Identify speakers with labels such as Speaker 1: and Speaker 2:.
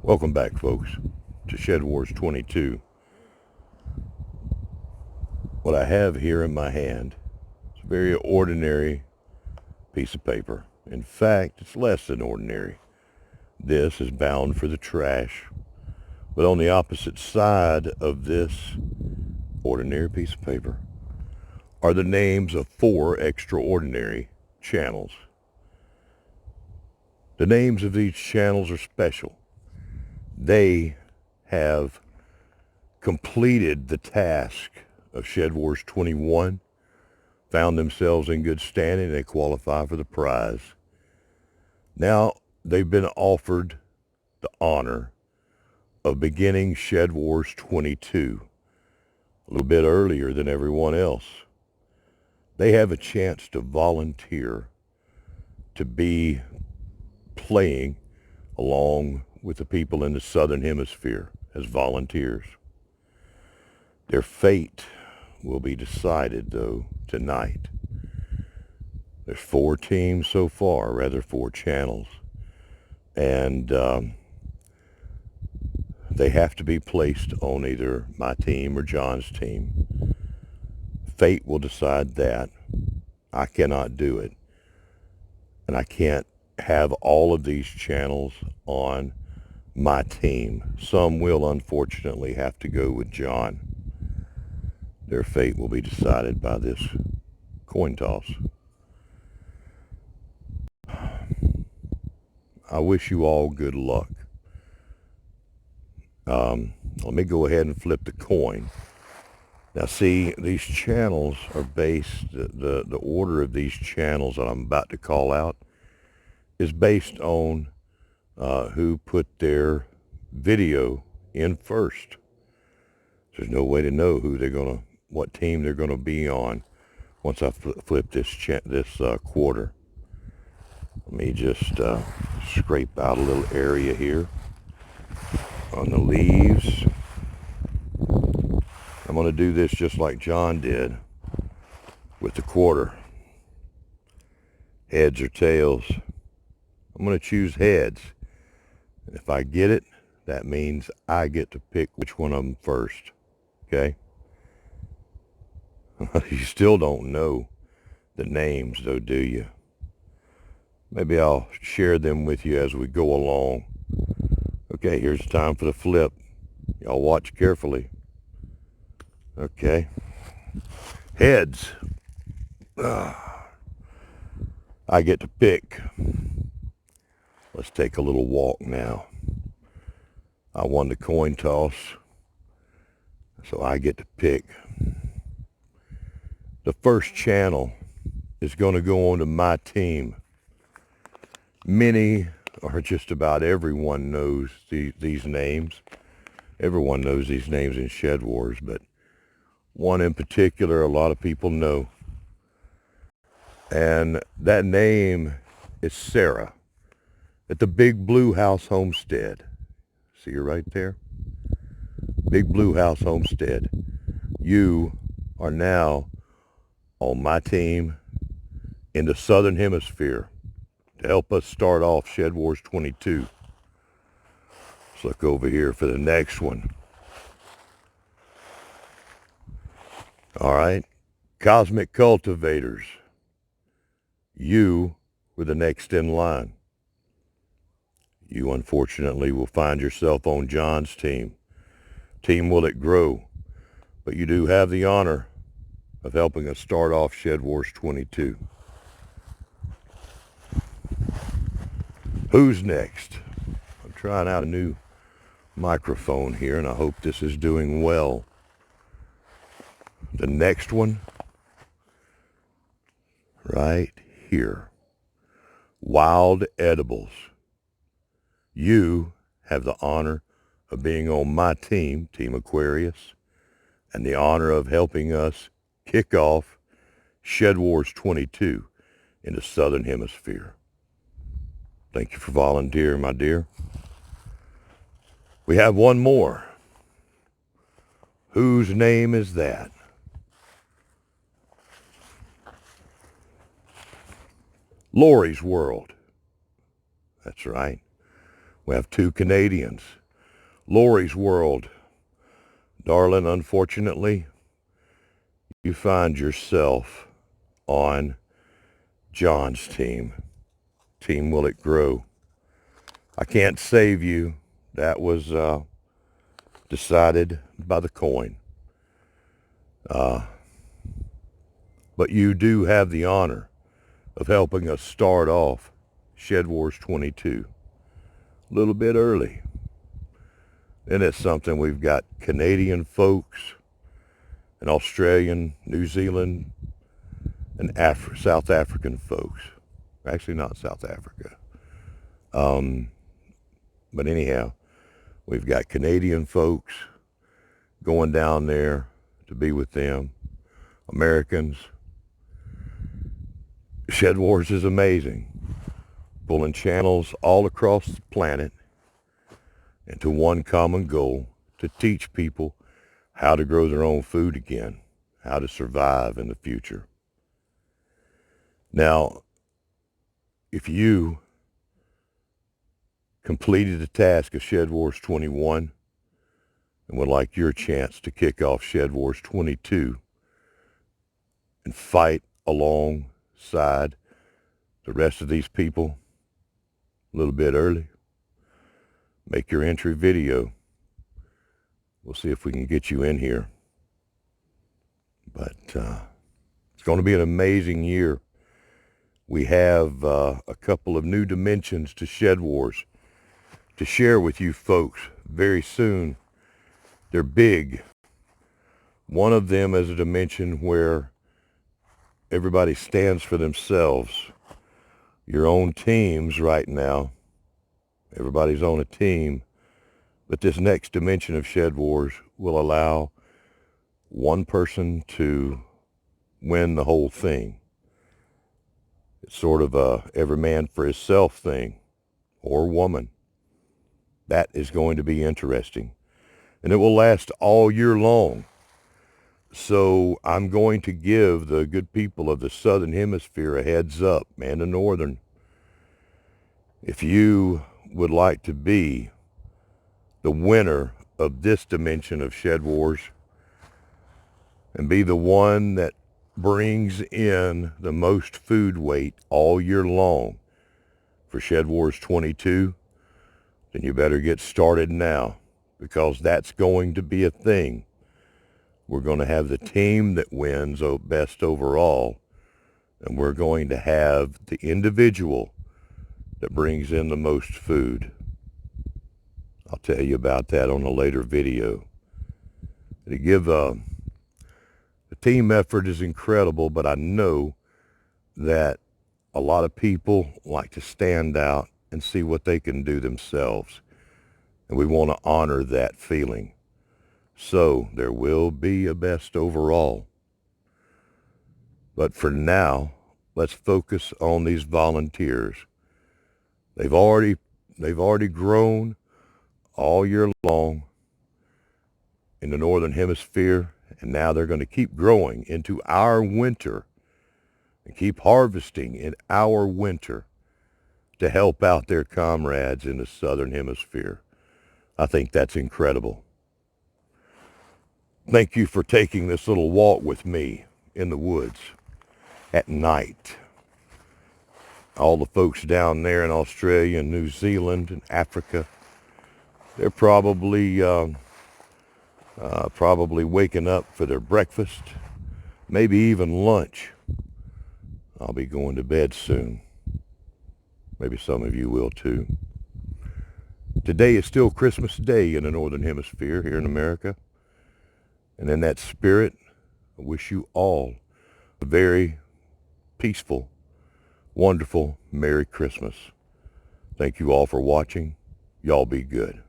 Speaker 1: Welcome back, folks, to Shed Wars 22. What I have here in my hand is a very ordinary piece of paper. In fact, it's less than ordinary. This is bound for the trash, but on the opposite side of this ordinary piece of paper are the names of 4 extraordinary channels. The names of these channels are special. They have completed the task of Shed Wars 21, found themselves in good standing, and they qualify for the prize. Now they've been offered the honor of beginning Shed Wars 22 a little bit earlier than everyone else. They have a chance to volunteer to be playing along with the people in the Southern Hemisphere as volunteers. Their fate will be decided, though, tonight. There's 4 teams so far, rather 4 channels, and they have to be placed on either my team or John's team. Fate will decide that. I cannot do it, and I can't have all of these channels on my team. Some will unfortunately have to go with John. Their fate will be decided by this coin toss. I wish you all good luck. Let me go ahead and flip the coin. Now see, these channels are based, the order of these channels that I'm about to call out is based on who put their video in first. There's no way to know who they're gonna, what team they're gonna be on once I flip this quarter. Let me just scrape out a little area here on the leaves. I'm gonna do this just like John did with the quarter. Heads or tails. I'm gonna choose heads. If I get it, that means I get to pick which one of them first. Okay? You still don't know the names, though, do you? Maybe I'll share them with you as we go along. Okay, here's the time for the flip. Y'all watch carefully. Okay. Heads. I get to pick. Let's take a little walk now. I won the coin toss, so I get to pick. The first channel is going to go on to my team. Many, or just about everyone, knows these names. Everyone knows these names in Shed Wars, but one in particular a lot of people know. And that name is Sarah at the Big Blue House Homestead. See her right there? Big Blue House Homestead. You are now on my team in the Southern Hemisphere to help us start off Shed Wars 22. Let's look over here for the next one. All right. Cosmic Cultivators. You were the next in line. You unfortunately will find yourself on John's team. Team Will It Grow. But you do have the honor of helping us start off Shed Wars 22. Who's next? I'm trying out a new microphone here, and I hope this is doing well. The next one, right here. Wild Edibles. You have the honor of being on my team, Team Aquarius, and the honor of helping us kick off Shed Wars 22 in the Southern Hemisphere. Thank you for volunteering, my dear. We have one more. Whose name is that? Lori's World. That's right. We have 2 Canadians. Lori's World. Darling, unfortunately, you find yourself on John's team. Team Will It Grow. I can't save you. That was decided by the coin. But you do have the honor of helping us start off SHEDWARS22 a little bit early. And it's something we've got Canadian folks and Australian, New Zealand, and South African folks. Actually, not South Africa. But anyhow, we've got Canadian folks going down there to be with them. Americans. ShedWars is amazing. Pulling channels all across the planet into one common goal: to teach people how to grow their own food again, how to survive in the future. Now, if you completed the task of ShedWars21 and would like your chance to kick off ShedWars22 and fight alongside the rest of these people a little bit early, make your entry video. We'll see if we can get you in here. But it's going to be an amazing year. We have a couple of new dimensions to ShedWars to share with you folks very soon. They're big. One of them is a dimension where everybody stands for themselves. Your own teams right now. Everybody's on a team. But this next dimension of ShedWars will allow one person to win the whole thing. It's sort of a every man for himself thing, or woman. That is going to be interesting. And it will last all year long. So I'm going to give the good people of the Southern Hemisphere a heads up, and the Northern. If you would like to be the winner of this dimension of ShedWars and be the one that brings in the most food weight all year long for ShedWars22, then you better get started now, because that's going to be a thing. We're going to have the team that wins best overall, and we're going to have the individual that brings in the most food. I'll tell you about that on a later video. The team effort is incredible, but I know that a lot of people like to stand out and see what they can do themselves. And we want to honor that feeling. So there will be a best overall. But for now, let's focus on these volunteers. They've already grown all year long in the Northern Hemisphere, and now they're going to keep growing into our winter and keep harvesting in our winter to help out their comrades in the Southern Hemisphere. I think that's incredible. Thank you for taking this little walk with me in the woods at night. All the folks down there in Australia and New Zealand and Africa, they're probably waking up for their breakfast, maybe even lunch. I'll be going to bed soon. Maybe some of you will too. Today is still Christmas Day in the Northern Hemisphere here in America. And in that spirit, I wish you all a very peaceful, wonderful, Merry Christmas. Thank you all for watching. Y'all be good.